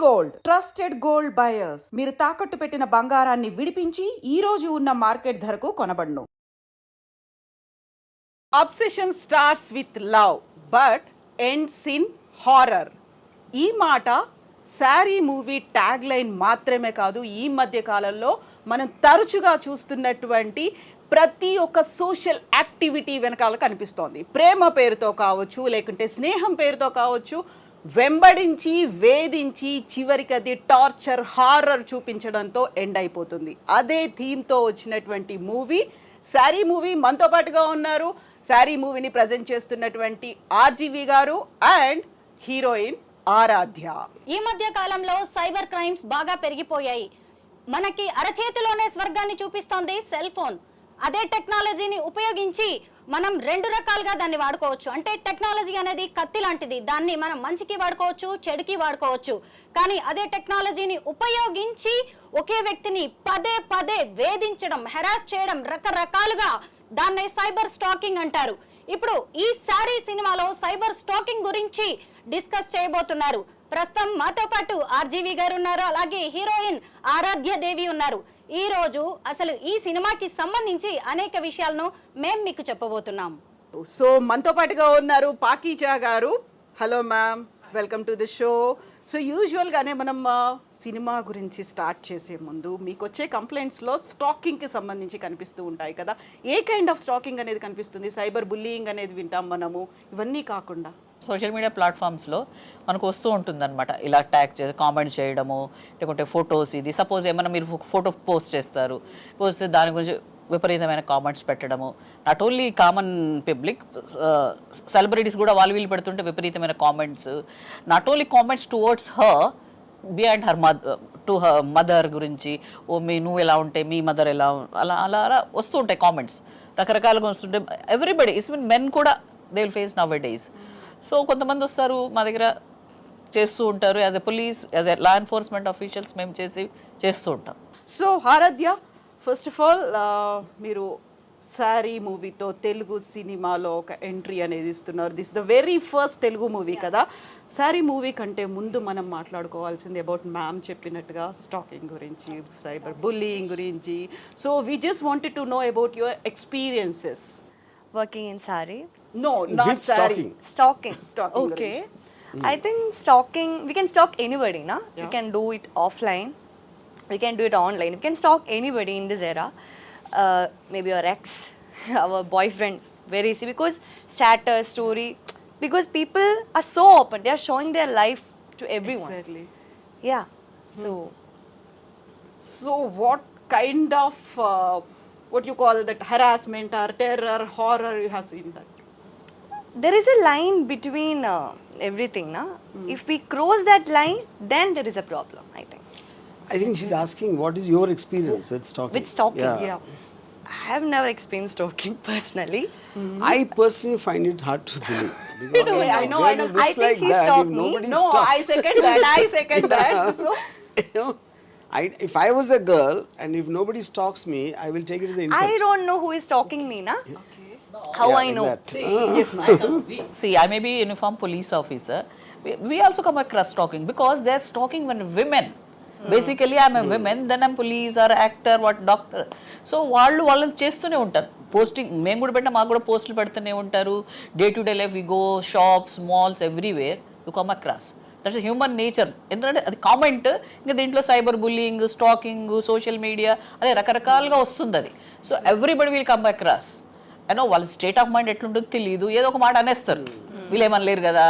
Gold trusted gold buyers. మీరు తాకట్టు పెట్టిన బంగారాన్ని విడిపించి ఈ రోజు ఉన్న మార్కెట్ ధరకు కొనబడును. Obsession starts with love but ends in horror. ఈ మాట శారీ మూవీ ట్యాగ్ లైన్ మాత్రమే కాదు, ఈ మధ్య కాలంలో మనం తరచుగా చూస్తున్నటువంటి ప్రతి ఒక్క సోషల్ యాక్టివిటీ వెనకాల కనిపిస్తోంది. ప్రేమ పేరుతో కావచ్చు, లేకుంటే స్నేహం పేరుతో కావచ్చు, వెంబడించి వేధించి చివరికి అది టార్చర్ హారర్ చూపించడంతో ఎండ్ అయిపోతుంది. అదే థీమ్తో వచ్చినటువంటి మూవీ శారీ మూవీ. మనతో పాటుగా ఉన్నారు శారీ మూవీని ప్రజెంట్ చేస్తున్నటువంటి ఆర్జీవి గారు అండ్ హీరోయిన్ ఆరాధ్య. ఈ మధ్య కాలంలో సైబర్ క్రైమ్స్ బాగా పెరిగిపోయాయి. మనకి అరచేతిలోనే స్వర్గాన్ని చూపిస్తోంది సెల్ ఫోన్. అదే టెక్నాలజీని ఉపయోగించి మనం రెండు రకాలుగా దాన్ని వాడుకోవచ్చు. అంటే టెక్నాలజీ అనేది కత్తి లాంటిది, దాన్ని మనం మంచికి వాడుకోవచ్చు, చెడుకి వాడుకోవచ్చు. కానీ అదే టెక్నాలజీని ఉపయోగించి ఒకే వ్యక్తిని పదే పదే వేధించడం, హెరాస్ చేయడం, రకరకాలుగా దాన్నే సైబర్ స్టాకింగ్ అంటారు. ఇప్పుడు ఈ శారీ సినిమాలో సైబర్ స్టాకింగ్ గురించి డిస్కస్ చేయబోతున్నారు. ప్రస్తుతం మాతో పాటు ఆర్జీవి గారు ఉన్నారు, అలాగే హీరోయిన్ ఆరాధ్య దేవి ఉన్నారు. ఈ రోజు అసలు ఈ సినిమాకి సంబంధించి అనేక విషయాలను మేము మీకు చెప్పబోతున్నాం. సో మనతో పాటుగా ఉన్నారు పాకీజా గారు. Hello ma'am, welcome to the show. So యూజువల్గానే మనం సినిమా గురించి స్టార్ట్ చేసే ముందు మీకు వచ్చే కంప్లైంట్స్లో స్టాకింగ్కి సంబంధించి కనిపిస్తూ ఉంటాయి కదా. ఏ కైండ్ ఆఫ్ స్టాకింగ్ అనేది కనిపిస్తుంది? సైబర్ బుల్లీయింగ్ అనేది వింటాం మనము, ఇవన్నీ కాకుండా సోషల్ మీడియా ప్లాట్ఫామ్స్లో మనకు వస్తూ ఉంటుందన్నమాట. ఇలా ట్యాగ్ చేసి కామెంట్స్ చేయడము, లేకుంటే ఫొటోస్, ఇది సపోజ్ ఏమైనా మీరు ఫోటో పోస్ట్ చేస్తారు, పోస్ట్ దాని గురించి విపరీతమైన కామెంట్స్ పెట్టడము. Not only common public, celebrities కూడా వాళ్ళు వీళ్ళు పెడుతుంటే విపరీతమైన comments. Not only comments towards her, beyond her to her mother గురించి, ఓ నువ్వు ఎలా ఉంటే మీ మదర్ ఎలా, అలా అలా అలా వస్తూ ఉంటాయి కామెంట్స్. రకరకాలుగా వస్తుంటే ఎవ్రీబడి ఈవెన్ మెన్ కూడా they will face nowadays. So కొంతమంది వస్తారు మా దగ్గర చేస్తూ ఉంటారు. As a police, as a law enforcement officials మేము చేస్తూ ఉంటాం. So Aaradhya, first of all మీరు శారీ మూవీతో తెలుగు సినిమాలో ఒక ఎంట్రీ అనేది ఇస్తున్నారు. This the very first Telugu movie కదా. శారీ మూవీ కంటే ముందు మనం మాట్లాడుకోవాల్సింది అబౌట్ మ్యామ్ చెప్పినట్టుగా స్టాకింగ్ గురించి, సైబర్ బుల్లీయింగ్ గురించి. So we just wanted to know about your experiences working in Saree. No, not with Saree. Stalking. Stalking Okay. I think stalking, we can stalk anybody, na? Yeah. We can do it offline. We can do it online. We can stalk anybody in this era. Maybe your ex, our boyfriend, very easy because status, story. Because people are so open. They are showing their life to everyone. Exactly. Yeah. So what kind of what you call that harassment or terror, horror you have seen that? There is a line between everything, na? If we cross that line, then there is a problem, I think. I think she's asking what is your experience with stalking? With stalking, Yeah. I have never experienced stalking personally. I personally find it hard to believe. Because I know, girl I know. who looks I think like he that, stalked if me. nobody No, stalks. I second that. I second that. So You know, if I was a girl and if nobody stalks me, I will take it as an insult. I don't know who is stalking me, na? How Yeah, I like know? that. yes ma'am. See, I may be a uniform police officer. We also come across stalking because they're stalking when women. Basically, I'm a woman, then I'm police or actor, what doctor. So వాళ్ళని చేస్తూనే ఉంటారు. Posting మేము కూడా పెట్టినా మాకు కూడా పోస్టులు పెడుతూనే ఉంటారు. Day to day life we go shops, malls, everywhere you come across. That's human nature. ఎందుకంటే అది కామెంట్. ఇంకా దీంట్లో cyber bullying, stalking, social media అదే రకరకాలుగా వస్తుంది అది. So everybody will come across. అయినో వాళ్ళ స్టేట్ ఆఫ్ మైండ్ ఎట్లుంటుందో తెలియదు, ఏదో ఒక మాట అనేస్తారు. వీళ్ళు ఏమనలేరు కదా,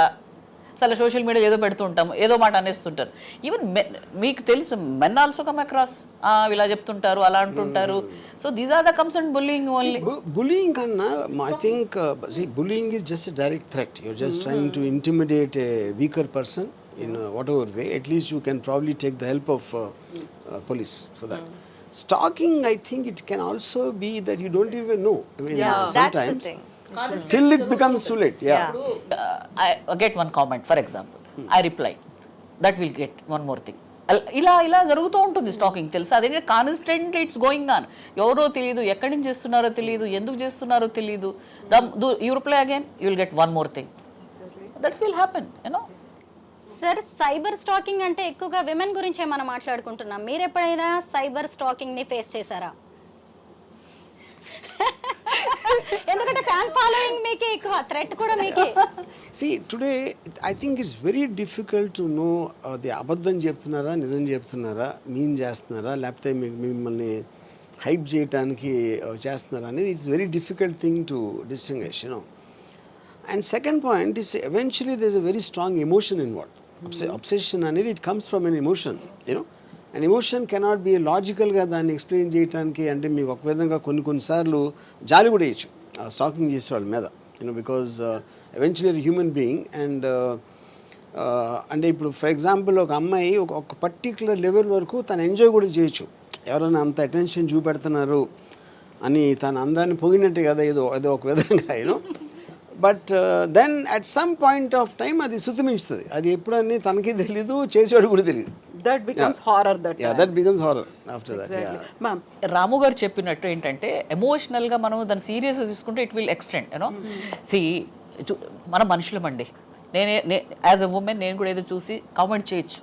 అసలు సోషల్ మీడియా ఏదో పెడుతుంటాము, ఏదో మాట అనేస్తుంటారు. ఈవెన్ మీకు తెలుసు మెన్ ఆల్సో కమ్ అక్రాస్, ఇలా చెప్తుంటారు, అలా అంటుంటారు. So these are the comms and bullying only. Bullying, I think, bullying is just a direct threat. You're just trying to intimidate a weaker person in whatever way. At least you can probably take the help of police for that. Stalking, I think it can also be that you don't even know. I mean, sometimes that's the thing. till it becomes too late. Yeah. I get one comment, for example. I reply. That will get one more thing. ఇలా ఇలా జరుగుతూ ఉంటుంది stacking. తెలుసా, అదేంటే constant it's going on. ఎవరో తెలియదు, ఎక్కడి నుంచి చేస్తున్నారో తెలియదు, ఎందుకు చేస్తున్నారో తెలియదు. You reply again, you will get one more thing. That will happen, you know. Sir cyber stacking అంటే ఎక్కువగా విమెన్ గురించే మనం మాట్లాడుకుంటున్నాం. మీరు ఎప్పుడైనా సైబర్ స్టాకింగ్ ని ఫేస్ చేశారా? ఎందుకంటే ఫ్యాన్ ఫాలోయింగ్ మీకే ఎక్కువ, థ్రెట్ కూడా మీకే. See, today I think it's very difficult to know the అబద్ధం చెప్తున్నారా, నిజం చెప్తున్నారా, మీన్ చేస్తున్నారా, లేకపోతే మిమ్మల్ని హైప్ చేయడానికి చేస్తున్నారా అనేది it's very difficult thing to distinguish, you know. And second point is eventually there's a very strong emotion involved. Obsession అనేది it comes from an emotion, you know. An emotion cannot be లాజికల్గా దాన్ని explain చేయడానికి. అంటే మీకు ఒక విధంగా కొన్నిసార్లు జాలి కూడా వేయచ్చు స్టాకింగ్ చేసే వాళ్ళ మీద, you know, because eventually human being. And అంటే ఇప్పుడు ఫర్ ఎగ్జాంపుల్ ఒక అమ్మాయి ఒక పర్టిక్యులర్ లెవెల్ వరకు తను ఎంజాయ్ కూడా చేయొచ్చు, ఎవరైనా అంత అటెన్షన్ చూపెడుతున్నారు అని తన అందాన్ని పొగినట్టే కదా ఏదో ఒక విధంగా, you know. But then at some point of time అది శుతిమించుతుంది. అది ఎప్పుడని తనకి తెలీదు, చేసేవాడు కూడా తెలియదు. That becomes horror. That becomes horror after that. Ma'am, రాము గారు చెప్పినట్టు ఏంటంటే ఎమోషనల్గా మనం దాన్ని సీరియస్గా తీసుకుంటే ఇట్ విల్ ఎక్స్టెండ్, యూనో. మన మనుషులమండి. నేనే యాజ్ అ ఉమెన్ నేను కూడా ఏదో చూసి కామెంట్ చేయొచ్చు,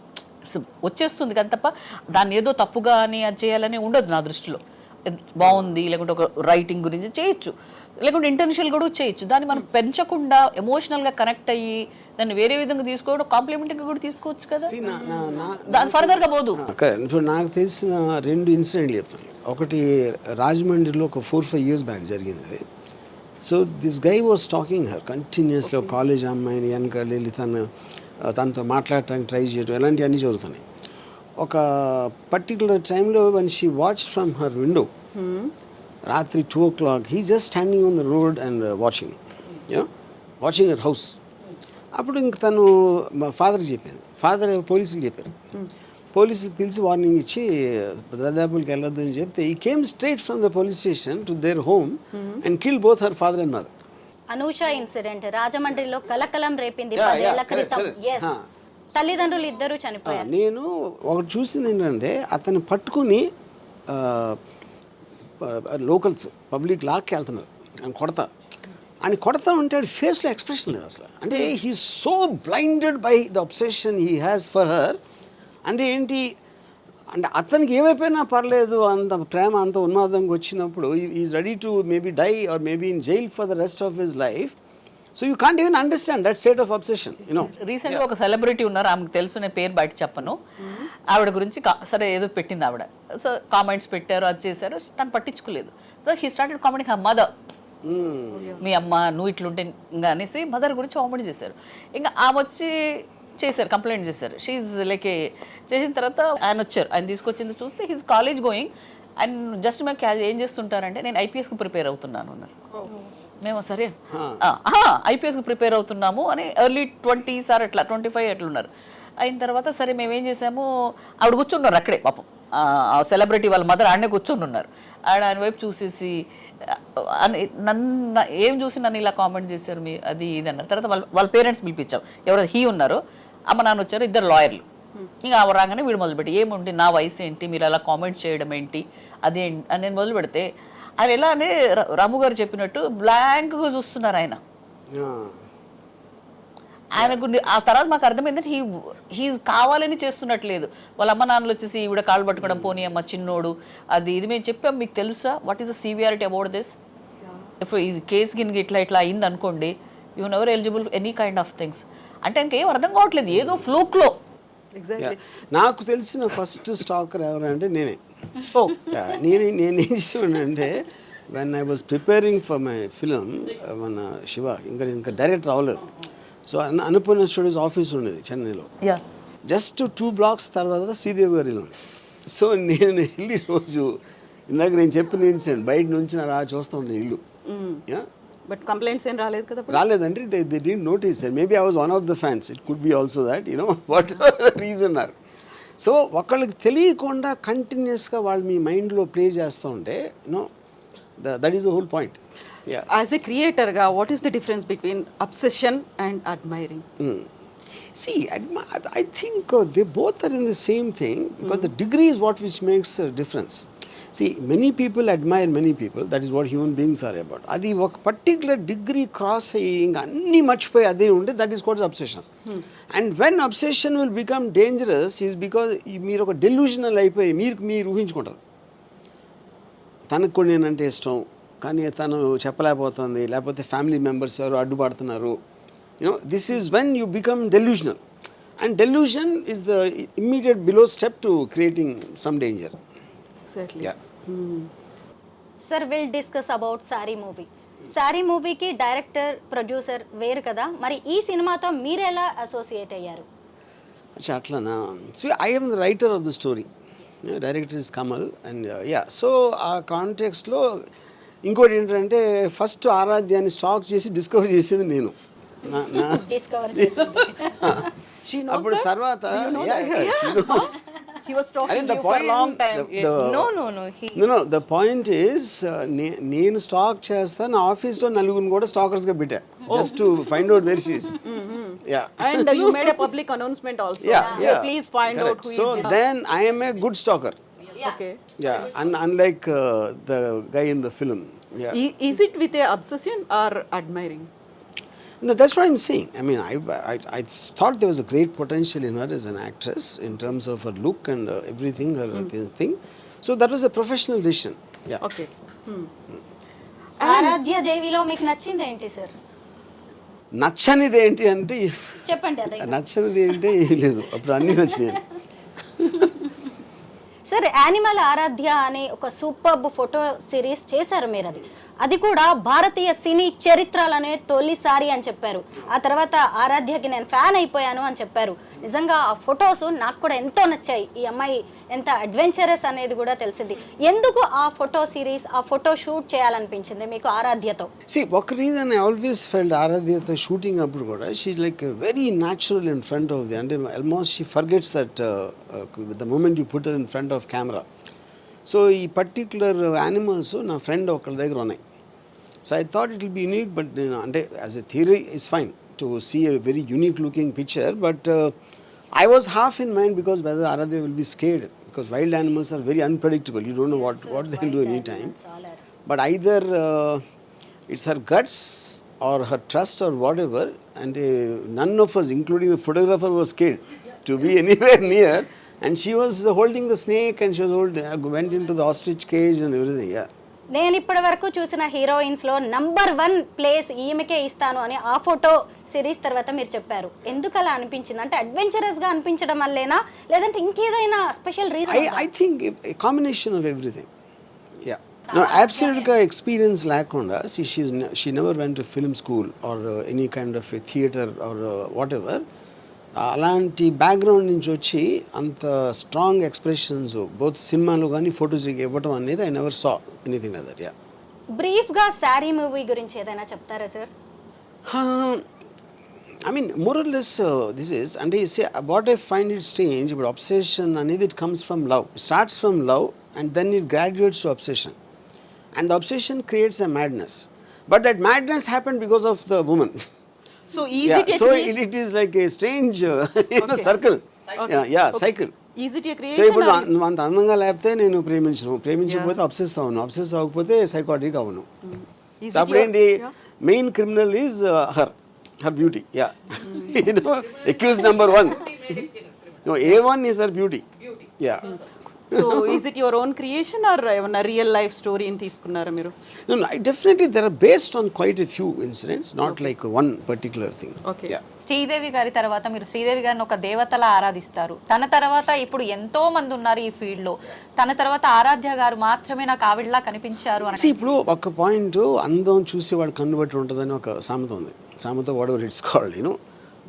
వచ్చేస్తుంది కానీ తప్ప దాన్ని ఏదో తప్పుగా అని అది చేయాలని ఉండదు నా దృష్టిలో. బాగుంది లేకుంటే ఒక రైటింగ్ గురించి చేయొచ్చు, లేకుంటే ఇంటెన్షనల్ కూడా చేయొచ్చు. దాన్ని మనం పెంచకుండా ఎమోషనల్గా కనెక్ట్ అయ్యి దాన్ని వేరే విధంగా తీసుకోవడం, కాంప్లిమెంట్గా కూడా తీసుకోవచ్చు కదా, దాని ఫర్దర్గా పోదు. ఇప్పుడు నాకు తెలిసిన 2 ఇన్సిడెంట్లు చెప్తాను. ఒకటి రాజమండ్రిలో ఒక 4-5 years బ్యాక్ జరిగింది. So this guy was talking her continuously. ఒక కాలేజ్ అమ్మాయిని వెనక వెళ్ళి తనతో మాట్లాడటానికి ట్రై చేయడం, ఇలాంటివన్నీ జరుగుతున్నాయి. ఒక పర్టికులర్ టైంలో one she watch from her window, రాత్రి 2 o'clock, he just standing on the road and watching, you know, watching her house. అప్పుడు ఇంక తను మా ఫాదర్కి చెప్పింది. ఫాదర్ పోలీసులు చెప్పారు. పోలీసులు పిలిచి వార్నింగ్ ఇచ్చి దర్దాపులకి వెళ్ళొద్దు అని చెప్తే ఈ came straight from the police station to their home and kill both her father and mother. Anusha incident రాజమండ్రిలో కలకలం రేపింది 10 ఏళ్ల క్రితం. తల్లిదండ్రులు ఇద్దరు చనిపోయారు. నేను ఒకటి చూసింది ఏంటంటే అతన్ని పట్టుకుని లోకల్స్ పబ్లిక్ లాక్కి వెళ్తున్నారు, ఆయన కొడతా ఉంటే ఫేస్లో ఎక్స్ప్రెషన్ లేదు అసలు. అంటే he so blinded by the obsession he has for her. అంటే ఏంటి అంటే అతనికి ఏమైపోయినా పర్లేదు, అంత ప్రేమ అంత ఉన్మాదంగా వచ్చినప్పుడు is ready to maybe die or maybe in jail for the rest of his life. So you can't even understand that state of obsession, you know. రీసెంట్గా ఒక సెలబ్రిటీ ఉన్నారు, ఆమెకు తెలుసు, నేను పేరు బయట చెప్పను. ఆవిడ గురించి సరే ఏదో పెట్టింది ఆవిడ. సో కామెంట్స్ పెట్టారు, అది చేశారు, తను పట్టించుకోలేదు. So he started commenting her mother. మీ అమ్మ నువ్వు ఇట్లుంటే ఇంకా అనేసి మదర్ గురించి కామెంట్ చేశారు. ఇంకా ఆమె వచ్చి చేశారు, కంప్లైంట్ చేశారు. షీఈ్ లైక్ చేసిన తర్వాత ఆయన వచ్చారు, ఆయన తీసుకొచ్చింది చూస్తే he's college going and just మేము ఏం చేస్తుంటారంటే నేను ఐపీఎస్కి ప్రిపేర్ అవుతున్నాను అన్నారు. మేము సరే ఐపీఎస్కి ప్రిపేర్ అవుతున్నాము అని ఎర్లీ 20s ఆర్ అట్లా 25 అట్లున్నారు. అయిన తర్వాత సరే మేము ఏం చేసాము, ఆవిడ కూర్చున్నారు అక్కడే పాపం, సెలబ్రిటీ వాళ్ళ మదర్ ఆడనే కూర్చొని ఉన్నారు. ఆయన వైపు చూసేసి నన్ను ఏం చూసి నన్ను ఇలా కామెంట్ చేశారు మీ అది ఇది అన్నారు. తర్వాత వాళ్ళ పేరెంట్స్ పిలిపించాం, ఎవరైతే హీ ఉన్నారో అమ్మ నాన్న వచ్చారు, ఇద్దరు లాయర్లు. ఇంకా ఆవిడ రాగానే వీడు మొదలుపెట్టి ఏముంది నా వయసు ఏంటి, మీరు అలా కామెంట్స్ చేయడం ఏంటి అది అని నేను మొదలు పెడితే ఆయన ఎలా అంటే రాము గారు చెప్పినట్టు బ్లాంక్గా చూస్తున్నారు ఆయన. ఆయనకు ఆ తర్వాత మాకు అర్థమైందంటే హీ కావాలని చేస్తున్నట్లేదు. వాళ్ళ అమ్మ నాన్నలు వచ్చేసి ఈవిడ కాళ్ళు పట్టుకోవడం, పోనీ అమ్మ చిన్నోడు అది ఇది మేము చెప్పాం, మీకు తెలుసా what is the severity about this. ఇప్పుడు ఈ కేసు గిన్నె ఇట్లా అయింది అనుకోండి, you never eligible any kind of things. అంటే ఇంకేం అర్థం కావట్లేదు, ఏదో ఫ్లూక్లో. నాకు తెలిసిన ఫస్ట్ స్టాకర్ ఎవరంటే నేనే. నేనేం చేసానంటే when I was preparing for my film మన శివ ఇంకా డైరెక్టర్ అవ్వలేదు. సో అనుపూర్ణ స్టూడియోస్ ఆఫీస్ ఉండేది చెన్నైలో, జస్ట్ 2 blocks తర్వాత శ్రీదేవి గారి ఇల్లు. సో నేను వెళ్ళి రోజు ఇందాక నేను చెప్పిన ఇన్సిడెంట్ బయట నుంచి అలా చూస్తూ ఉండే ఇల్లు. బట్ కంప్లైంట్స్ ఏం రాలేదు కదా? రాలేదంటే they didn't notice. Maybe I was one of the fans, it could be also that, you know, what reason are. So ఒకళ్ళకి తెలియకుండా కంటిన్యూస్గా వాళ్ళు మీ మైండ్లో ప్లే చేస్తూ ఉంటే, you know, that is the whole point. As a creator, what is the difference between obsession and admiring? See, I think they both are in the same thing because the degree is what which makes a difference. See, many people admire many people. That is what human beings are about. అది ఒక particular degree cross అయ్యి ఇంకా అన్నీ మర్చిపోయి అదే ఉంటే that is called obsession. And when obsession will become dangerous is because మీరు ఒక డెల్యూషనల్ అయిపోయి మీరు ఊహించుకుంటారు. తనకు కూడా నేనంటే ఇష్టం కానీ తను చెప్పలేకపోతుంది, లేకపోతే ఫ్యామిలీ మెంబర్స్ ఎవరు అడ్డుపడుతున్నారు. This is when you become delusional. And delusion is the immediate below step to creating some danger. Exactly. Sir will discuss about Saaree movie. Saaree మూవీకి డైరెక్టర్ ప్రొడ్యూసర్ వేరు కదా, మరి ఈ సినిమాతో మీరు ఎలా అసోసియేట్ అయ్యారు? అట్లానా? So I am the writer of the story. Director is Kamal. And so ఆ కాంటెక్స్ట్లో ఇంకోటి ఏంటంటే ఫస్ట్ ఆరాధ్యాన్ని స్టాక్ చేసి డిస్కవర్ చేసింది నేను. డిస్కవర్ అప్పుడు తర్వాత He was talking I mean, to you for a long time. The point is, నేను స్టాక్ చేస్తా, నా ఆఫీస్లో నలుగురిని కూడా స్టాకర్స్గా పెట్టా, just to find out very she's. And you made a public announcement also. Please find out who So is this. then I am a good stalker. Okay. Unlike the guy in the film. Is it with a obsession or admiring? No, that's what I'm saying. I mean, I thought there was a great potential in her as an actress in terms of her look and everything, her thing. So that was a professional decision. Yeah. Okay. ఆరాధ్య దేవిలో మీకు నచ్చింది ఏంటి sir? నచ్చనిది ఏంటి అంటే చెప్పండి. అదే నచ్చనిది ఏంటి లేదు, అప్పుడు అన్నీ నచ్చినాయి. సార్ యానిమల్ ఆరాధ్య అనే ఒక సూపర్బ్ ఫోటో సిరీస్ చేశారు మీరు. అది కూడా భారతీయ సినీ చరిత్రలనే తొలిసారి అని చెప్పారు. ఆ తర్వాత ఆరాధ్యకి నేను ఫ్యాన్ అయిపోయాను అని చెప్పారు. నిజంగా ఆ ఫొటోస్ నాకు కూడా ఎంతో నచ్చాయి. ఈ అమ్మాయి ఎంత అడ్వెంచరస్ అనేది కూడా తెలిసింది. ఎందుకు ఆ ఫోటో సిరీస్, ఆ ఫోటో షూట్ చేయాలనిపించింది మీకు ఆరాధ్యతో? ఒక రీజన్ ఐ ఆల్వేస్ ఫెల్ట్ ఆరాధ్యతో షూటింగ్ అప్పుడు కూడా she like very natural in front of the, అంటే almost she forgets that the moment you put in front of camera. So ఈ పర్టిక్యులర్ యానిమల్స్ నా ఫ్రెండ్ ఒకళ్ళ దగ్గర ఉన్నాయి. So I thought it will be unique, but as a theory it's fine to see a very unique looking picture, but I was half in mind because whether Aradhya will be scared, because wild animals are very unpredictable. You don't know what they can do anytime. But either it's her guts or her trust or whatever, and none of us, including the photographer, was scared to be anywhere near, and she was holding the snake and she was went into the ostrich cage and everything. Yeah. నేను ఇప్పటి వరకు చూసిన హీరోయిన్స్లో number 1 place ఈమెకే ఇస్తాను అని ఆ photo series తర్వాత మీరు చెప్పారు. ఎందుకు అలా అనిపించింది? అంటే అడ్వెంచరస్గా అనిపించడం వల్లేనా, లేదంటే ఇంకేదైనా special reason? I think a combination of everything. Yeah. No, absolutely experience లేకుండా, she never went to film school or any kind of a theater or whatever. అలాంటి బ్యాక్గ్రౌండ్ నుంచి వచ్చి అంత స్ట్రాంగ్ ఎక్స్ప్రెషన్స్ బోత్ సినిమాలో కానీ ఫొటోస్ ఇవ్వటం అనేది I never saw anything like that. Yeah. బ్రీఫ్గా సారీ మూవీ గురించి ఏదైనా చెప్తారా sir? I mean, more or less, this is, and what I find it strange about obsession అనేది it comes from love. It starts from love and then it graduates to obsession. And the obsession creates a madness. But that madness happened because of the woman. So so it is like a strange circle. Cycle. Is it a creation? So ఇప్పుడు అంత అందంగా లేకపోతే నేను ప్రేమించకపోతే obsess అవును, obsess అవ్వకపోతే psychotic అవును. అప్పుడు ఏంటి, main criminal is her beauty. Accused number 1. No, A1 is her beauty. Yeah. So is it your own creation or a real life story in తీసుకున్నారా మీరు? No, definitely they are based on quite a few incidents, not like one particular thing. Okay. Yeah. Sridevi గారి తర్వాత మీరు శ్రీదేవి గారిని ఒక దేవతలా ఆరాధిస్తారు. తన తర్వాత ఇప్పుడు ఎంతో మంది ఉన్నారు ఈ ఫీల్డ్ లో. తన తర్వాత ఆరాధ్య గారు మాత్రమే నాకు ఆవిడలా కనిపించారు అని. ఇప్పుడు ఒక పాయింట్, అందం చూసేవాడు కన్ను బట్టి ఉంటుందని ఒక సామెత ఉంది. సామెత whatever it's called,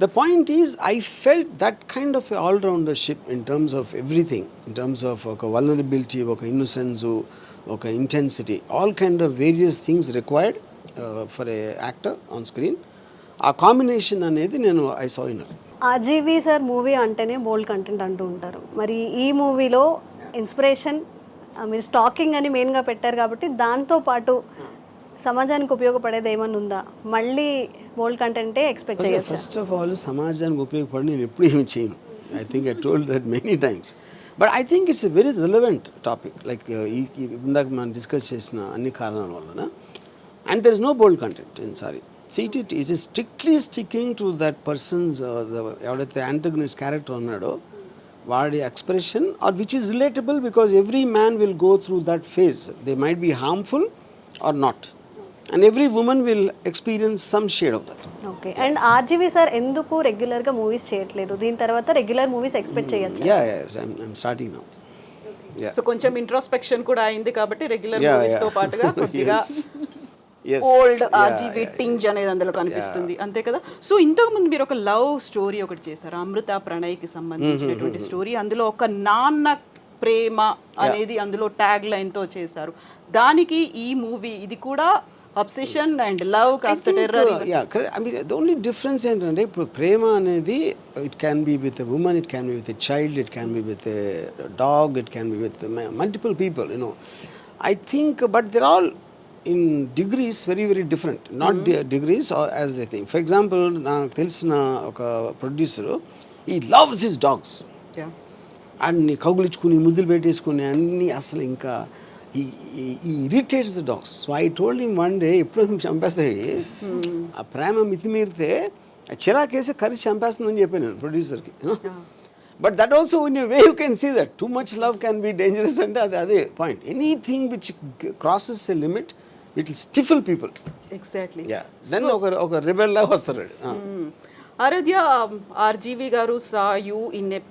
The point is, I felt that kind of all-roundership in terms of everything, in terms of vulnerability, innocence, intensity, all kind of various things required for a actor on screen. A combination అనేది నేను I saw in her. RGV sir movie అంటేనే బోల్డ్ content అంటూ ఉంటారు. మరి ఈ మూవీలో inspiration మీరు stacking అని మెయిన్గా పెట్టారు కాబట్టి దాంతో పాటు సమాజానికి ఉపయోగపడేది ఏమన్నా ఉందా? మళ్ళీ బోల్డ్ కంటెంటే ఎక్స్పెక్ట్ చేయొచ్చు. ఫస్ట్ ఆఫ్ ఆల్ సమాజానికి ఉపయోగపడి నేను ఎప్పుడు ఏమి చేయను. I think I told that many times. But I think it's a very relevant topic like ఇందాక మనం డిస్కస్ చేసిన అన్ని కారణాల వలన and there is no bold content in Saree. See it is strictly sticking to that person's ఎవడైతే antagonist character ఉన్నాడో వాడి expression or which is relatable because every man will go through that phase. They might be harmful or not and every woman will experience some shade of that. Okay. And RGV sir ఎందుకు రెగ్యులర్గా movies చేయట్లేదు? దీని తర్వాత regular movies expect చేయొచ్చు? I'm starting now. So కొంచెం introspection కూడా అయింది కాబట్టి రెగ్యులర్ మూవీస్ తో పాటుగా కొద్దిగా Yes. ఓల్డ్ ఆర్జీబీ టింజ్ అనేది అందులో కనిపిస్తుంది, అంతే కదా. సో ఇంతకు ముందు మీరు ఒక లవ్ స్టోరీ ఒకటి చేశారు, అమృత ప్రణయ్కి సంబంధించినటువంటి స్టోరీ. అందులో ఒక నాన్న ప్రేమ అనేది అందులో ట్యాగ్ లైన్ తో చేశారు. దానికి ఈ మూవీ ఇది కూడా అబ్సెషన్ అండ్ లవ్ కాస్త టెర్రర్. ద ఓన్లీ డిఫరెన్స్ ఏంటంటే ఇప్పుడు ప్రేమ అనేది it can be with a women, it can be with a child, it can be with a dog, it can be with multiple people, I think, but they're all in degrees very very different, not degrees or as they think. For example, నాకు తెలిసిన ఒక producer, he loves his dogs, అన్ని కౌగులించుకుని ముద్దులు పెట్టేసుకుని అన్ని అసలు ఇంకా he irritates the dogs. So I told him one day, ఎప్పుడు చంపేస్తాయి ఆ ప్రేమ మితిమీరితే చిరాకేసి కరిసి చంపేస్తుందని చెప్పాను నేను ప్రొడ్యూసర్కి. But that also in a way you can see that too much love can be dangerous and ade point. Anything which crosses a limit, it will stifle people. Exactly. Yeah. Then oka rebel la vastaru. Aradhya, RGV garu saw you in a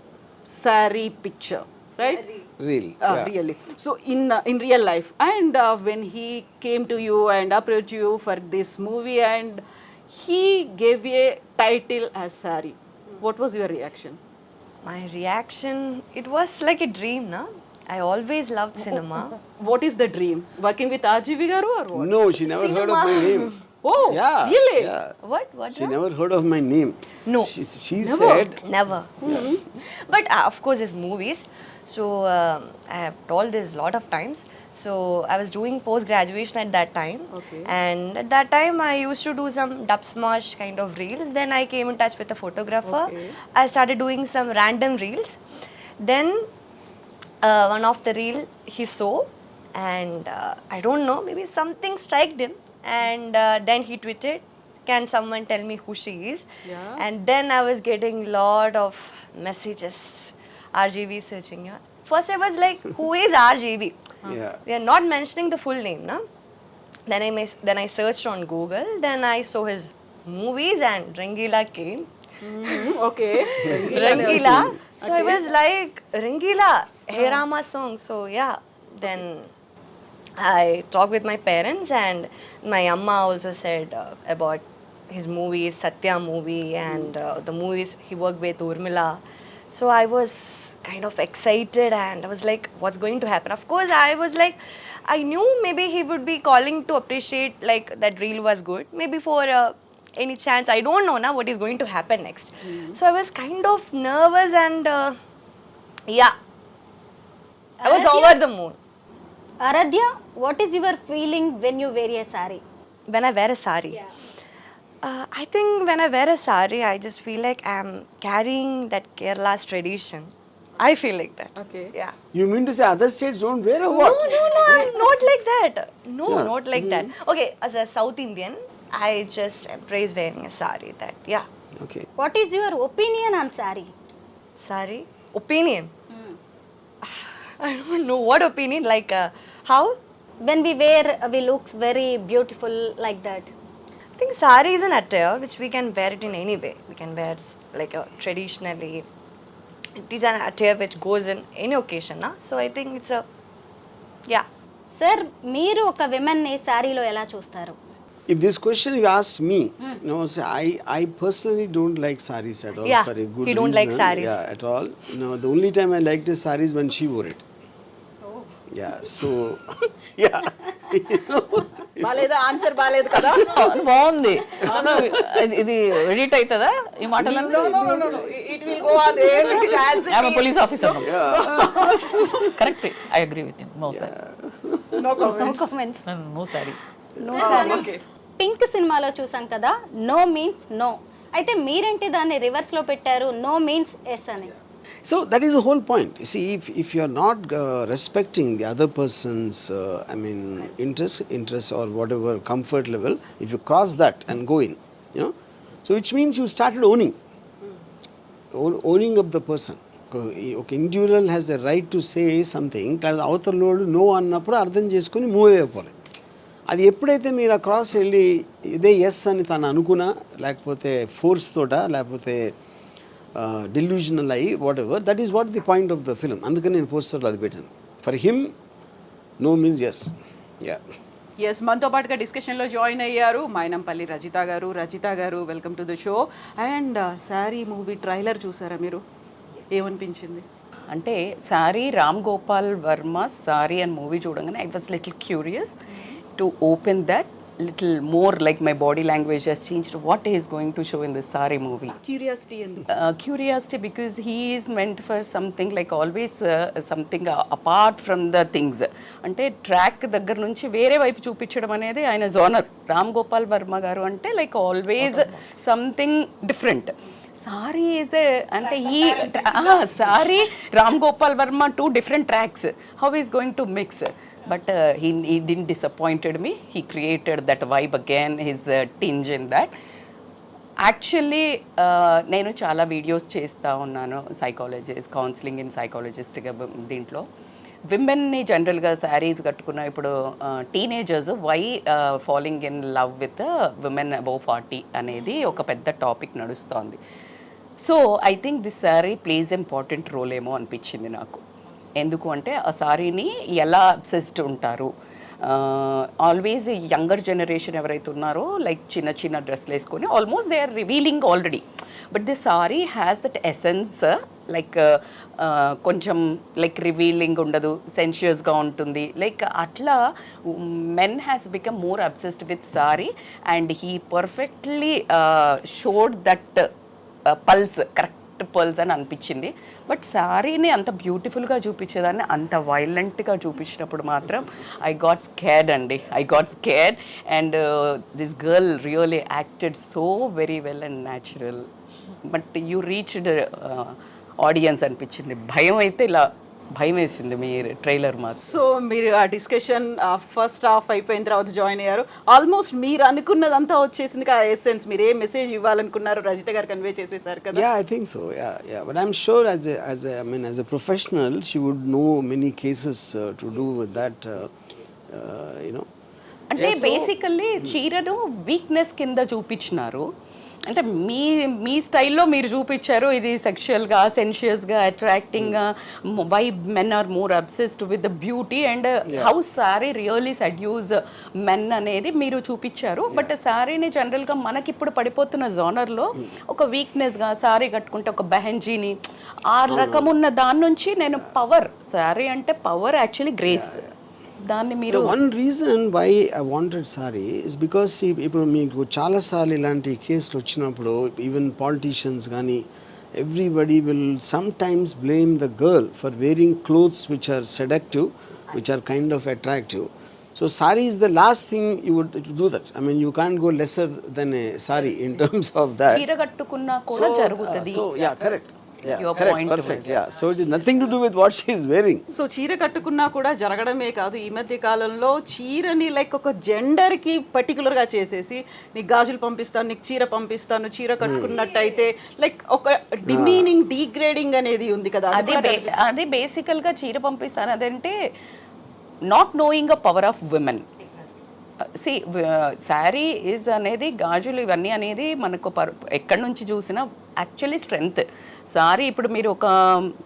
Saree picture, right? Really. Really. So in real life, and when he came to you and approached you for this movie and he gave a title as Saree, what was your reaction? My reaction, it was like a dream, na? I always loved cinema. What is the dream? Working with RGV garu or what? No, she never heard of my name. Oh, Yeah. really? Yeah. What? She never heard of my name. No. She said. Never. But of course, his movies. So I have told this a lot of times. So I was doing post-graduation at that time. Okay. And at that time, I used to do some dub smash kind of reels. Then I came in touch with a photographer. Okay. I started doing some random reels. Then one of the reel he saw, and I don't know, maybe something struck him. And then he tweeted, "Can someone tell me who she is?" Yeah. And then I was getting lot of messages. RGV searching. Yeah. First I was like, who is RGV? Yeah. We are not mentioning the full name, na? Then I searched on Google. Then I saw his movies and Rangila came. Okay. Rangila. So I was like, Rangila, Hey Rama song. So yeah. Then I talked with my parents, and my amma also said about his movies, Satya movie, and the movies he worked with Urmila. So I was kind of excited, and I was like, what's going to happen? Of course, I was like, I knew maybe he would be calling to appreciate like that reel was good. Maybe for any chance, I don't know now what is going to happen next. So I was kind of nervous, and yeah, I was over the moon. Aradhya, what is your feeling when you wear a saree? When I wear a saree. I think when I wear a saree, I just feel like I'm carrying that Kerala's tradition. I feel like that. Okay. Yeah. You mean to say other states don't wear or what? No, I'm not like that. No, not like that. Okay, as a South Indian, I just embrace wearing a saree. That, yeah. Okay. What is your opinion on saree? Saree? Opinion? I don't know what opinion, like how? When we wear, we looks very beautiful like that. I think saree is an attire which we can wear it in any way. We can wear like traditionally. It is an attire which goes in any occasion, na? So I think it's a, yeah. Sir, మీరు ఒక women ని సారీలో ఎలా చూస్తారు? If this question you asked me, so I personally don't like sarees at all. Yeah, for a good he don't like reason. sarees. Yeah, at all. The only time I liked his sarees when she wore it. Yeah, so yeah. బాలేదా? Answer బాలేదు కదా? బాగుంది. ఇది edit అవుతుందా ఈ మాటలు? It will go on air as it is. Police officer. Correct. I agree with him. No sorry. No comments. No sorry. Okay. Pink సినిమాలో చూసాం కదా, నో మీన్స్ నో. అయితే మీరేంటి దాన్ని రివర్స్ లో పెట్టారు, నో మీన్స్ ఎస్ అని? So that is the whole point. You see, if you are not respecting the other person's, interest or whatever comfort level, if you cross that and go in, so which means you started owning up the person. ఒక individual has a right to say something, అవతలోడు no అన్నప్పుడు అర్థం చేసుకుని move అయిపోవాలి. అది ఎప్పుడైతే మీరు ఆ క్రాస్ వెళ్ళి ఇదే ఎస్ అని తను అనుకున్నా, లేకపోతే ఫోర్స్ తోట, లేకపోతే డెల్యూజనల్ అయ్యి whatever, that is what the point of the film. అందుకని నేను పోస్టర్లో అది పెట్టాను. For him no means yes. Yes, మనతో పాటుగా డిస్కషన్లో జాయిన్ అయ్యారు మైనంపల్లి రజిత గారు. రజిత గారు, welcome to the show. And Saaree movie trailer చూసారా మీరు? ఏమనిపించింది? అంటే సారీ రామ్ గోపాల్ వర్మ సారీ అండ్ మూవీ చూడగానే I was little curious to open that little more, like my body language has changed. What he is going to show in this Saree movie? Curiosity ఎందుకు? Curiosity because he is meant for something like always something apart from the things. అంటే track దగ్గర నుంచి వేరే వైపు చూపించడం అనేది ఆయన genre. Ram Gopal Varma గారు అంటే like always something different. Sorry is అంటే ఈ sorry Ram Gopal Varma 2 different tracks. How he is going to mix? But he didn't disappointed me. He created that vibe again, his tinge in that. Actually, నేను చాలా videos చేస్తూ ఉన్నాను psychologist, counselling in సైకాలజిస్ట్గా దీంట్లో. విమెన్ని జనరల్గా శారీస్ కట్టుకున్న ఇప్పుడు teenagers why following in love with women above 40 అనేది ఒక పెద్ద టాపిక్ నడుస్తోంది. So I think this Saree plays important role ఏమో అనిపించింది నాకు. ఎందుకు అంటే ఆ సారీని ఎలా అబ్సెస్డ్ ఉంటారు, ఆల్వేస్ యంగర్ జనరేషన్ ఎవరైతే ఉన్నారో లైక్ చిన్న చిన్న డ్రెస్లు వేసుకొని almost they are revealing already. But the saree has that essence, like కొంచెం లైక్ రివీలింగ్ ఉండదు, సెన్షియస్గా ఉంటుంది. లైక్ అట్లా men has become more obsessed with saree and he perfectly showed that pulse, correct pearls అని అనిపించింది. బట్ సారీని అంత బ్యూటిఫుల్గా చూపించేదాన్ని అంత వైలెంట్గా చూపించినప్పుడు మాత్రం ఐ గాట్ స్కేర్డ్ అండి. I got scared and this girl really acted so very well and natural. But you reached audience అనిపించింది. భయం అయితే ఇలా భయం వేసింది మీ ట్రైలర్ మాత్రం. సో మీరు ఆ డిస్కషన్ ఫస్ట్ హాఫ్ అయిపోయిన తర్వాత జాయిన్ అయ్యారు. ఆల్మోస్ట్ మీరు అనుకున్నదంతా వచ్చేసింది. ఆ ఎసెన్స్ మీరు ఏ మెసేజ్ ఇవ్వాలనుకున్నారు రజిత గారు కన్వే చేసేసారు కదా? Yeah, I think so. Yeah. But I'm sure as a professional, she would know many cases to do with that. అంటే బేసికల్లీ చీరను వీక్నెస్ కింద చూపించినారు. అంటే మీ స్టైల్లో మీరు చూపించారు ఇది సెక్షువల్గా, సెన్షియస్గా, అట్రాక్టింగ్గా, why men are more obsessed with the beauty and how sari really seduce men అనేది మీరు చూపించారు. బట్ సారీని జనరల్గా మనకి ఇప్పుడు పడిపోతున్న జోనర్లో ఒక వీక్నెస్గా సారీ కట్టుకుంటే ఒక బెహెన్జీని ఆ రకం ఉన్న దాని నుంచి నేను పవర్, సారీ అంటే పవర్ యాక్చువల్లీ గ్రేస్. దాన్ని మీరు so one reason why I wanted Saree is because ఇప్పుడు మీకు చాలాసార్లు ఇలాంటి కేసులు వచ్చినప్పుడు ఈవెన్ పాలిటీషియన్స్ కానీ everybody will sometimes blame the girl for wearing clothes which are seductive, which are kind of attractive. So saree is the last thing you would do that. I mean, you can't go lesser than a saree in terms of that. చీర కట్టుకున్నా కూడా జరుగుతది. So yeah, correct. Yeah, Your correct, point perfect. Yeah, so it is nothing to do with what she is wearing. So చీర కట్టుకున్నా కూడా జరగడమే కాదు, ఈ మధ్య కాలంలో చీరని లైక్ ఒక జెండర్కి పర్టికులర్గా చేసేసి నీకు గాజులు పంపిస్తాను, నీకు చీర పంపిస్తాను, చీర కట్టుకున్నట్టయితే లైక్ ఒక డిమీనింగ్, డీగ్రేడింగ్ అనేది ఉంది కదా. అది బేసికల్గా చీర పంపిస్తాను అదంటే not knowing a power of women. See saree is అనేది, గాజులు ఇవన్నీ అనేది మనకు ఎక్కడి నుంచి చూసినా యాక్చువల్లీ స్ట్రెంగ్త్. సారీ ఇప్పుడు మీరు ఒక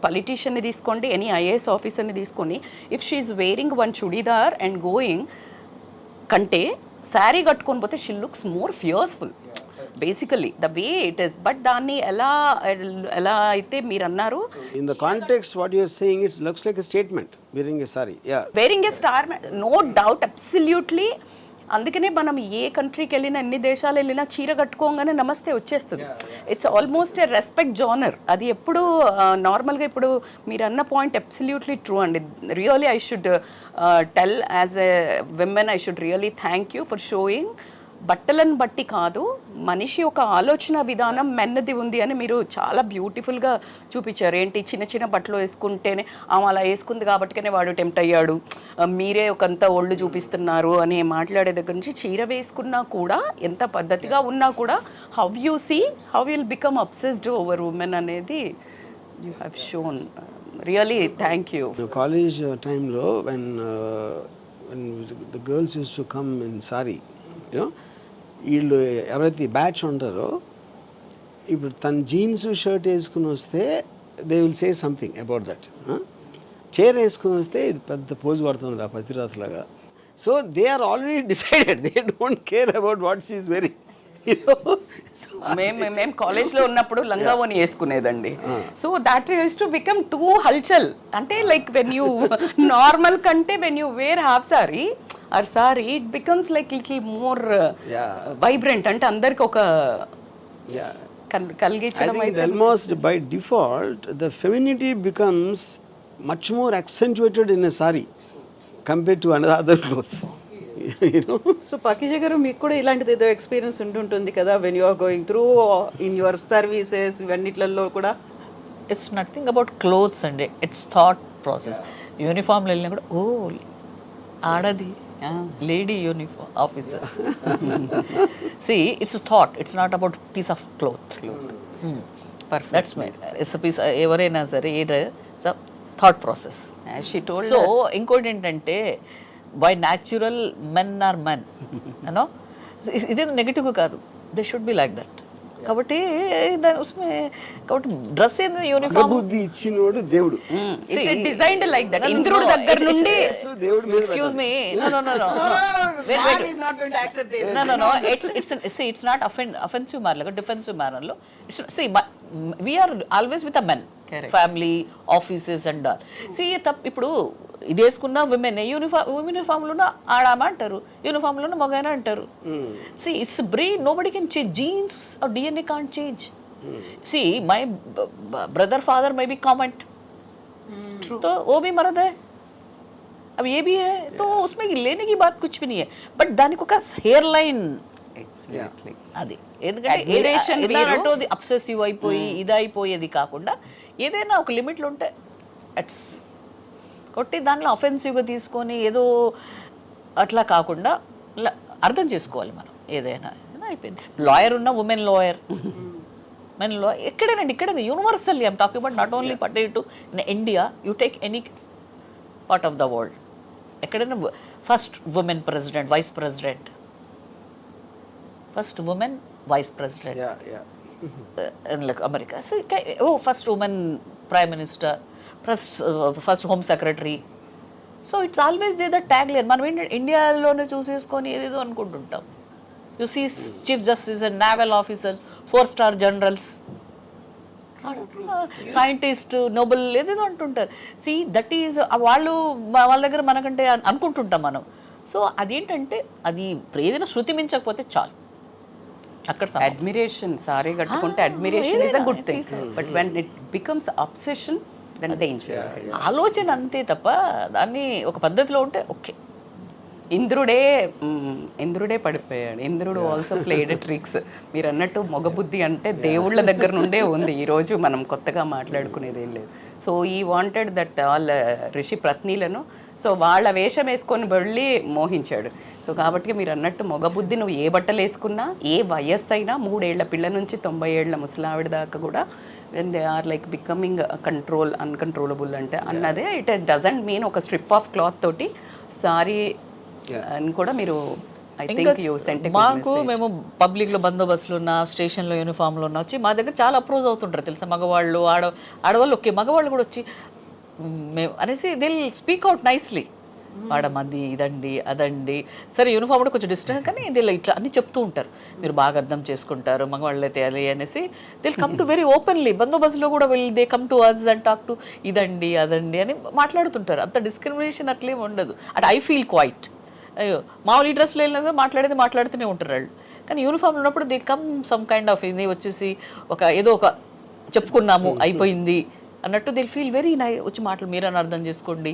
పొలిటీషియన్ని తీసుకోండి, ఎనీ ఐఏఎస్ ఆఫీసర్ని తీసుకొని, if she is wearing one churidar and going కంటే శారీ కట్టుకొని పోతే she looks more fearful basically the way it is. But దాన్ని ఎలా అయితే మీరు అన్నారు, in the context what you are saying, it looks like a statement, wearing a saree. Yeah, wearing a star, no doubt, absolutely. అందుకనే మనం ఏ కంట్రీకి వెళ్ళినా, ఎన్ని దేశాలు వెళ్ళినా చీర కట్టుకోగానే నమస్తే వచ్చేస్తుంది. It's almost A respect genre. అది ఎప్పుడు నార్మల్గా, ఇప్పుడు మీరు అన్న పాయింట్ అబ్సల్యూట్లీ ట్రూ అండి. Really I should tell as a women, I should really thank you for showing బట్టలను బట్టి కాదు, మనిషి ఒక ఆలోచన విధానం మెన్నది ఉంది అని మీరు చాలా బ్యూటిఫుల్గా చూపించారు. ఏంటి చిన్న చిన్న బట్టలు వేసుకుంటేనే ఆమె అలా వేసుకుంది కాబట్టినే వాడు టెంప్ట్ అయ్యాడు, మీరే ఒకంత ఒళ్ళు చూపిస్తున్నారు అని మాట్లాడే దగ్గర నుంచి చీర వేసుకున్నా కూడా ఎంత పద్ధతిగా ఉన్నా కూడా how you see how will become obsessed over women అనేది you have shown. Really thank you. College టైంలో when the girls used to come in saree, వీళ్ళు ఎవరైతే బ్యాచ్ ఉంటారో ఇప్పుడు తన జీన్స్ షర్ట్ వేసుకుని వస్తే they will say something about that. చీర వేసుకుని వస్తే ఇది పెద్ద పోజు పడుతుంది రా పతిరాత్లాగా. So they are already decided, they don't care about what she is very. మేము కాలేజ్లో ఉన్నప్పుడు లంగావోని వేసుకునేదండి. So that use to become too హల్చల్. అంటే లైక్ వెన్ యూ నార్మల్ కంటే when you wear half sari or sari it becomes like little more vibrant. అంటే అందరికి ఒక కలిగించడం. Almost by default the femininity becomes much more accentuated in a saree compared to other clothes. So Pakeeza గారు మీకు కూడా ఇలాంటిది ఏదో ఎక్స్పీరియన్స్ ఉంటుంటుంది కదా when you are going through in your services ఇవన్నిట్లలో కూడా? ఇట్స్ నథింగ్ అబౌట్ క్లోత్స్ అండి, ఇట్స్ థాట్ ప్రాసెస్. యూనిఫామ్లో వెళ్ళినా కూడా ఓ ఆడది lady uniform officer. See it's thought, it's not about piece of cloth. That's my it's piece. ఎవరైనా సరే ఇట్స్ థాట్ ప్రాసెస్. సో ఇంకోటి ఏంటంటే by natural men are men you know, ఇదే నెగిటివ్ కాదు, they should be like that. కాబట్టి కాబట్టి dress ఏంది uniform బుద్ధి ఇచ్చినోడు దేవుడు, డిజైన్డ్ లైక్ దట్. ఇంద్రుడి దగ్గర నుండి దేవుడు. Excuse me, it's not offensive manner, defensive మ్యానర్లో. See we're always with a men, family, offices and all. See ఇప్పుడు ఇది వేసుకున్న విమెన్ యూనిఫామ్లోనే ఆడామా అంటారు, యూనిఫామ్లోనే మగైనా అంటారు. See it's brain, nobody can change jeans और DNA can't change. See, my brother father may be comment, तो वो भी मर्द है, अब ये भी है, तो उसमें लेने की बात कुछ भी नहीं है. बट దానికి ఒక హెయిర్ లైన్ అది, ఎందుకంటే అది అబ్సెసివ్ అయిపోయి ఇది అయిపోయేది కాకుండా ఏదైనా ఒక లిమిట్లో ఉంటే ఇట్స్ కొట్టి దాంట్లో అఫెన్సివ్గా తీసుకొని ఏదో అట్లా కాకుండా అర్థం చేసుకోవాలి మనం. ఏదైనా అయిపోయింది. లాయర్ ఉన్న ఉమెన్ లాయర్, మెన్ లాయర్, ఎక్కడేనండి ఇక్కడ universal. I'm talking about not only particular to in India, you take any part of the world, ఎక్కడైనా first women president, vice president, first women vice president like America. ఓ first women prime minister, first home secretary. So it's always they the tag line. మనం ఏంటంటే ఇండియాలోనే చూసేసుకొని ఏదేదో అనుకుంటుంటాం. You see chief justice and naval officers, 4-star generals, scientist, Nobel ఏదేదో అంటుంటారు. See that is వాళ్ళు వాళ్ళ దగ్గర మనకంటే అనుకుంటుంటాం మనం. సో అదేంటంటే అది ఏదైనా శృతి మించకపోతే చాలు, అక్కడ అడ్మిరేషన్. సారీ కట్టుకుంటే admiration is a good thing, but when it becomes obsession then danger. ఆలోచన అంతే తప్ప దాన్ని ఒక పద్ధతిలో ఉంటే ఓకే. ఇంద్రుడే పడిపోయాడు. ఇంద్రుడు ఆల్సో ప్లేడ్ ట్రిక్స్. మీరు అన్నట్టు మొగబుద్ధి అంటే దేవుళ్ళ దగ్గర నుండే ఉంది. ఈరోజు మనం కొత్తగా మాట్లాడుకునేది ఏం లేదు. సో ఈ వాంటెడ్ దట్ ఆల్ ఋషి పత్నీలను, సో వాళ్ళ వేషం వేసుకొని వెళ్ళి మోహించాడు. సో కాబట్టి మీరు అన్నట్టు మొగబుద్ధి నువ్వు ఏ బట్టలు వేసుకున్నా, ఏ వయస్సు అయినా, 3 ఏళ్ల పిల్ల నుంచి 90 ఏళ్ల ముసలావిడ దాకా కూడా when they are like becoming uncontrollable అంటే అన్నదే. ఇట్ డజంట్ మీన్ ఒక స్ట్రిప్ ఆఫ్ క్లాత్ తోటి సారీ అని కూడా మీరు మాకు మేము పబ్లిక్లో బందోబస్తులు ఉన్న, స్టేషన్లో యూనిఫామ్లో ఉన్న వచ్చి మా దగ్గర చాలా అప్రోచ్ అవుతుంటారు తెలుసా. మగవాళ్ళు, ఆడవాళ్ళు ఓకే, మగవాళ్ళు కూడా వచ్చి మేము అనేసి దే స్పీక్ అవుట్ నైస్లీ. వాడమది ఇదండి అదండి, సరే యూనిఫామ్ కూడా కొంచెం డిస్టెన్స్, కానీ దీనిలో ఇట్లా అన్ని చెప్తూ ఉంటారు. మీరు బాగా అర్థం చేసుకుంటారు, మగవాళ్ళు అయితే అది అనేసి they come to very openly. బందోబస్తులో కూడా వెళ్ళి they come to us and talk to ఇదండి అదండి అని మాట్లాడుతుంటారు. అంత డిస్క్రిమినేషన్ అట్లేం ఉండదు. At I feel quite. అయ్యో మామూలు ఈ డ్రెస్లో వెళ్ళినా మాట్లాడుతూనే ఉంటారు వాళ్ళు. కానీ యూనిఫామ్ ఉన్నప్పుడు they come some kind of ఇది వచ్చేసి ఏదో ఒక చెప్పుకున్నాము అయిపోయింది అన్నట్టు దే ఫీల్ వెరీ నై. వచ్చి మాటలు మీరని అర్థం చేసుకోండి.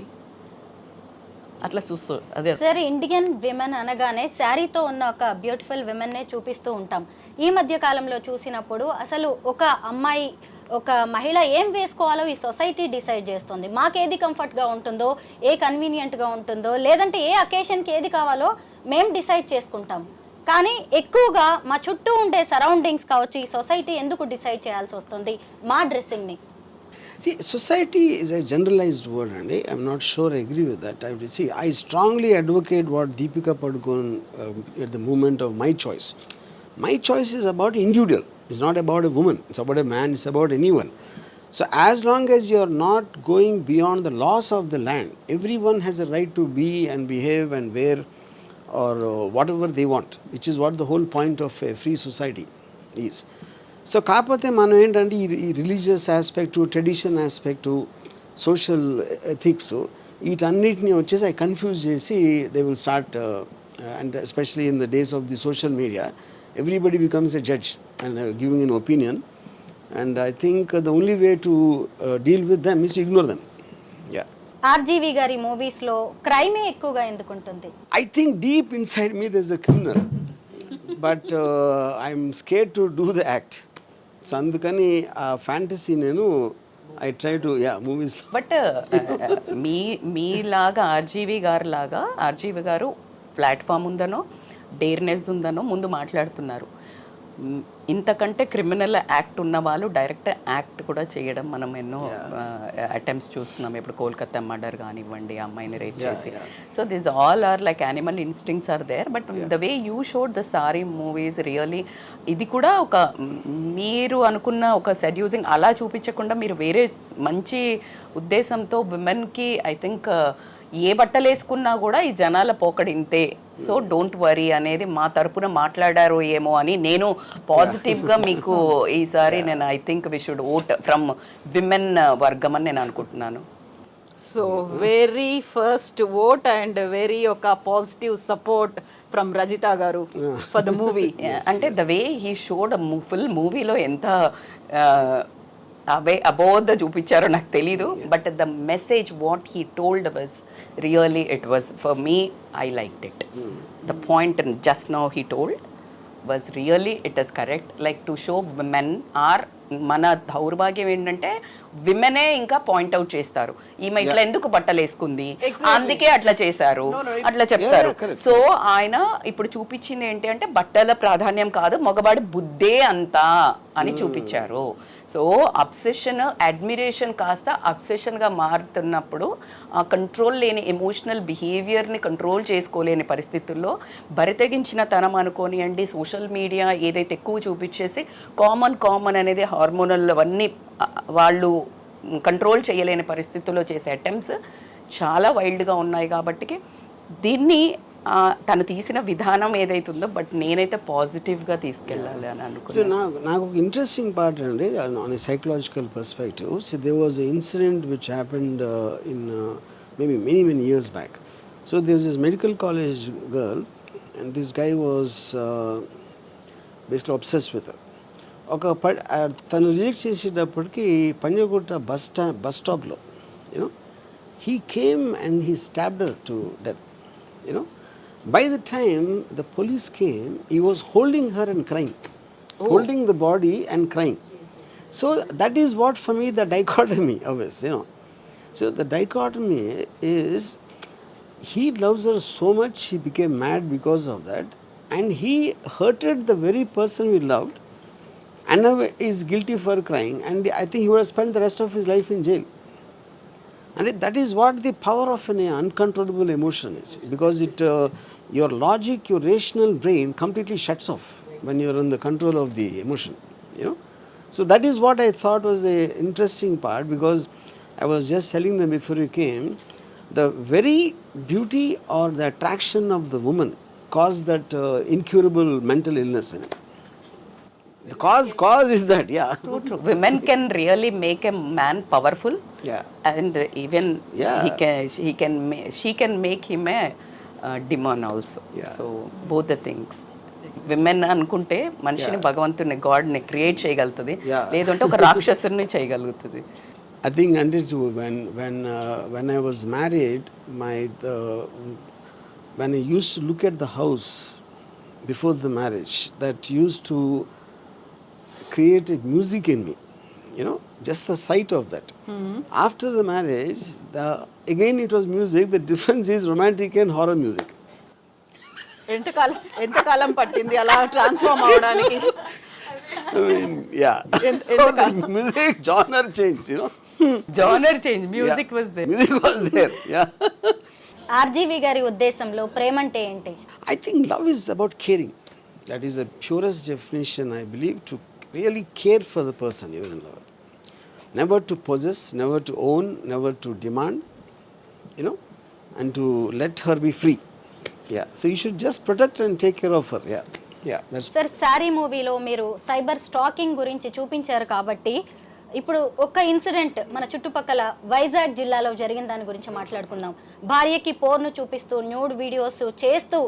అట్లా చూస్తూ అదే సార్ ఇండియన్ విమెన్ అనగానే శారీతో ఉన్న ఒక బ్యూటిఫుల్ విమెన్నే చూపిస్తూ ఉంటాం. ఈ మధ్య కాలంలో చూసినప్పుడు అసలు ఒక అమ్మాయి ఒక మహిళ ఏం వేసుకోవాలో ఈ సొసైటీ డిసైడ్ చేస్తుంది. మాకేది కంఫర్ట్గా ఉంటుందో, ఏ కన్వీనియంట్గా ఉంటుందో, లేదంటే ఏ అకేషన్కి ఏది కావాలో మేము డిసైడ్ చేసుకుంటాం. కానీ ఎక్కువగా మా చుట్టూ ఉండే సరౌండింగ్స్ కావచ్చు, ఈ సొసైటీ ఎందుకు డిసైడ్ చేయాల్సి వస్తుంది మా డ్రెస్సింగ్ని? See, society is a generalized word, and I'm not sure I agree with that. I strongly advocate what Deepika Padukone at the moment of my choice. My choice is about individual. It's not about a woman. It's about a man. It's about anyone. So as long as you're not going beyond the laws of the land, everyone has a right to be and behave and wear or whatever they want, which is what the whole point of a free society is. So కాకపోతే మనం ఏంటంటే ఈ religious aspect, tradition aspect, social ethics వీటన్నిటిని వచ్చేసి అవి confuse చేసి they will start and especially in the days of the social media everybody becomes a judge and giving N opinion and I think the only way to deal with them is to ignore them. Yeah, RGV గారి మూవీస్లో క్రైమే ఎక్కువగా ఎందుకుంటుంది? I think deep inside me there's a criminal, but I'm scared to do the act. So అందుకని ఆ fantasy నేను I try to movies. But మీలాగా RGV గారు platform ఉందనో డేర్నెస్ ఉందనో ముందు మాట్లాడుతున్నారు. ఇంతకంటే క్రిమినల్ యాక్ట్ ఉన్న వాళ్ళు డైరెక్ట్ యాక్ట్ కూడా చేయడం మనం ఎన్నో అటెంప్ట్స్ చూస్తున్నాం. ఇప్పుడు కోల్కతా మర్డర్ కానివ్వండి, అమ్మాయిని రేప్ చేసి. So this all are like animal instincts are there. But the way you showed the sari movies really, ఇది కూడా ఒక మీరు అనుకున్న ఒక సెడ్యూసింగ్ అలా చూపించకుండా మీరు వేరే మంచి ఉద్దేశంతో విమెన్కి ఐ థింక్ ఏ బట్టలు వేసుకున్నా కూడా ఈ జనాల పోకడింతే, సో డోంట్ వరీ అనేది మా తరపున మాట్లాడారు ఏమో అని నేను పాజిటివ్గా మీకు ఈసారి నేను I think we should vote from women వర్గం అని నేను అనుకుంటున్నాను. So very first vote and very ఒక positive support from Rajitha garu for the movie. అంటే the way he showed full మూవీలో ఎంత అవే అబోధ చూపించారో నాకు తెలీదు. But the message what he told was really it was for me I liked it. The point just now he told was really it is correct. Like to show women are, మన దౌర్భాగ్యం ఏంటంటే విమెనే ఇంకా point out చేస్తారు, ఈమె ఇట్లా ఎందుకు బట్టలు వేసుకుంది, అందుకే అట్లా చేశారు అట్లా చెప్తారు. సో ఆయన ఇప్పుడు చూపించింది ఏంటి అంటే బట్టల ప్రాధాన్యం కాదు, మగవాడి బుద్ధే అంతా అని చూపించారు. సో అబ్సెషన్, అడ్మిరేషన్ కాస్త అబ్సెషన్గా మారుతున్నప్పుడు ఆ కంట్రోల్ లేని ఎమోషనల్ బిహేవియర్ని కంట్రోల్ చేసుకోలేని పరిస్థితుల్లో బరితెగించిన తనం అనుకోనియండి, సోషల్ మీడియా ఏదైతే ఎక్కువ చూపించేసి కామన్ అనేది హార్మోనల్ అవన్నీ వాళ్ళు కంట్రోల్ చేయలేని పరిస్థితుల్లో చేసే అటెంప్ట్స్ చాలా వైల్డ్గా ఉన్నాయి. కాబట్టి దీన్ని తను తీసిన విధానం ఏదైతుందో బట్ నేనైతే పాజిటివ్గా తీసుకెళ్ళాలి అని అనుకున్నాను. నాకు ఒక ఇంట్రెస్టింగ్ పార్ట్ అండి on a psychological perspective. So there was a incident which happened in maybe many years back. So there was this medical college girl and this guy was basically obsessed with. తను reject చేసేటప్పటికి Panjagutta bus స్టాప్లో you know he came and he stabbed her to death. You know by the time the police came, he was holding her and crying, holding the body and crying. So that is what for me the dichotomy always, you know. So the dichotomy is he loves her so much, he became mad because of that, and he hurted the very person we loved, and now is guilty for crying, and I think he would have spent the rest of his life in jail. And that is what the power of an uncontrollable emotion is, because your logic, your rational brain completely shuts off when you are in the control of the emotion, you know. So that is what I thought was a interesting part, because I was just telling them before you came, the very beauty or the attraction of the woman caused that incurable mental illness in it. The cause is that, yeah. True. Women can really make a man powerful. Yeah. And even she can make him a demon also. Yeah. So both the things. Women అనుకుంటే మనిషిని భగవంతుని గాడ్ని create చేయగలుగుతుంది, లేదంటే ఒక రాక్షసుని చేయగలుగుతుంది. I think until when I was married, when I used to look at the house before the marriage, that used to create a music in me. You know, just the sight of that. After the marriage, again it was music. The difference is romantic and horror music. ఎంతకాలం పట్టింది అలా transform అవడానికి? I mean, yeah. So the music genre changed, you know. Genre change, music was there. Music was there, yeah. RGV గారి ఉద్దేశంలో ప్రేమ అంటే ఏంటి? I think love is about caring. That is the purest definition, I believe, to really care for the person you're in love with. Never to possess, never to own, never to demand, you know, and to let her be free. Yeah, so you should just protect and take care of her. Yeah, yeah, that's. Sir sorry మూవీలో మీరు cyber stacking గురించి చూపించారు కాబట్టి ఇప్పుడు ఒక incident మన చుట్టుపక్కల వైజాగ్ జిల్లాలో జరిగిన దాని గురించి మాట్లాడుకుందాం. భార్యకి పోర్ను చూపిస్తూ న్యూడ్ వీడియోస్ చేస్తూ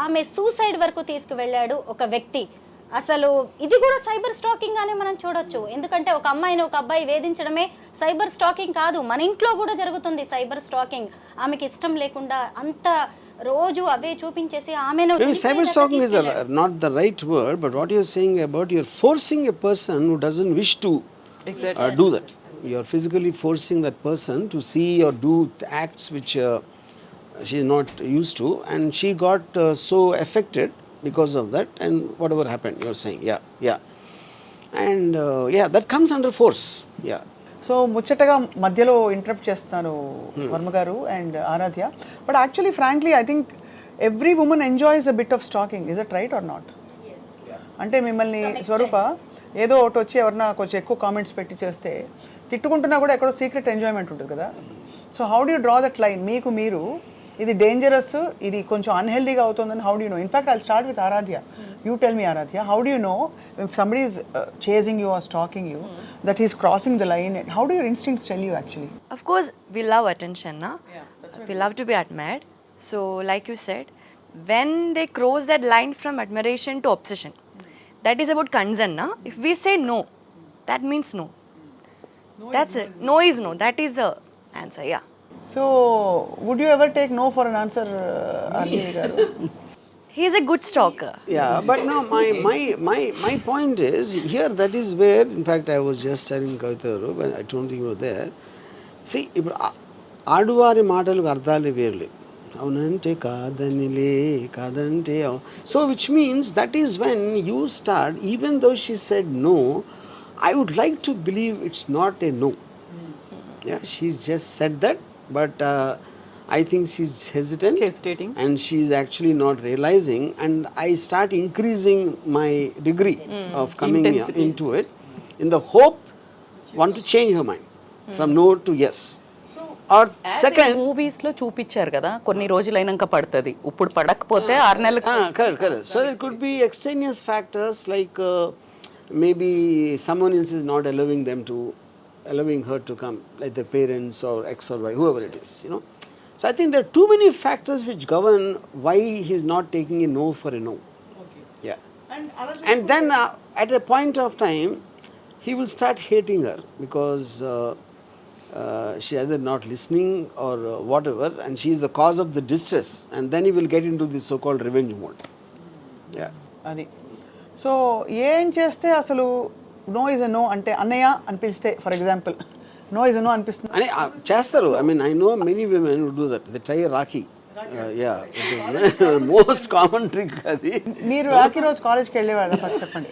ఆమె సూసైడ్ వరకు తీసుకువెళ్ళాడు ఒక వ్యక్తి. అసలు ఇది కూడా సైబర్ స్టాకింగ్ గానే మనం చూడొచ్చు. ఎందుకంటే ఒక అమ్మాయిని ఒక అబ్బాయి వేధించడమే సైబర్ స్టాకింగ్ కాదు, మన ఇంట్లో కూడా జరుగుతుంది సైబర్ స్టాకింగ్. ఆమెకి ఇష్టం లేకుండా అంత రోజు అవే చూపించేసి ఆమెను Maybe cyber stalking is not the right word, but what you're saying about you're forcing a person who doesn't wish to do that. You're physically forcing that person to see or do acts which she is not used to, and she got so affected because of that, and whatever happened, you're saying, yeah. And yeah, that comes under force, yeah. So ముచ్చటగా మధ్యలో interrupt చేస్తున్నాను Varma garu and Aradhya, but actually frankly I think every women enjoys a bit of stalking. Is it right or not? అంటే మిమ్మల్ని స్వరూప ఏదో ఒకటి వచ్చి ఎవరన్నా కొంచెం ఎక్కువ కామెంట్స్ పెట్టి చేస్తే తిట్టుకుంటున్నా కూడా ఎక్కడో సీక్రెట్ ఎంజాయ్మెంట్ ఉంటుంది కదా. So how do you draw that line? మీకు మీరు ఇది డేంజరస్, ఇది కొంచెం అన్హెల్దీగా అవుతుందని how do you know? In fact I'll start with Aradhya. You tell me, Aradhya, how do you know if somebody is chasing you or stalking you that he's crossing the line? How do your instincts tell you actually? Of course, we love attention, na? We love to be admired. So, like you said, when they cross that line from admiration to obsession, that is about concern, na? If we say no, that means no. That's it. No is no. That is the answer, yeah. So, would you ever take no for an answer, RJ garu? He is a good stalker. Yeah, but no, my point is here, that is where, in fact, I was just telling Kavitaru when I don't think you were there. See, ఆడువారి మాటలకు అర్థాలు వేర్లే. అవునంటే కాదనిలే కాదంటే. So which means that is when you start, even though she said no, I would like to believe it's not a no. Yeah, she's just said that, but I think she's hesitating, and she's actually not realizing, and I start increasing my degree of coming into it in the hope want to change her mind from no to yes. Or second, movies లో చూపించారు కదా, కొన్ని రోజులైనాక పడుతుంది, ఇప్పుడు పడకపోతే 6 నెలలకు. correct. So there could be extraneous factors like maybe someone else is not allowing her to come, like the parents or X or Y, whoever it is, you know. So I think there are too many factors which govern why he's not taking a no for a no. Okay. Yeah. And then at a point of time, he will start hating her because she either not listening or whatever, and she is the cause of the distress. And then he will get into this so-called revenge mode. Yeah. అది. So ఏం చేస్తే అసలు no is a no అంటే అన్నయ్య అని పిలిస్తే for example no is no అనిపిస్తుంది అని చేస్తారు. I mean, I know many women who do that. They tie a Rakhi. Yeah, most common trick అది. మీరు రాఖీ రోజు కాలేజ్కి వెళ్ళేవాళ్ళ ఫస్ట్ చెప్పండి.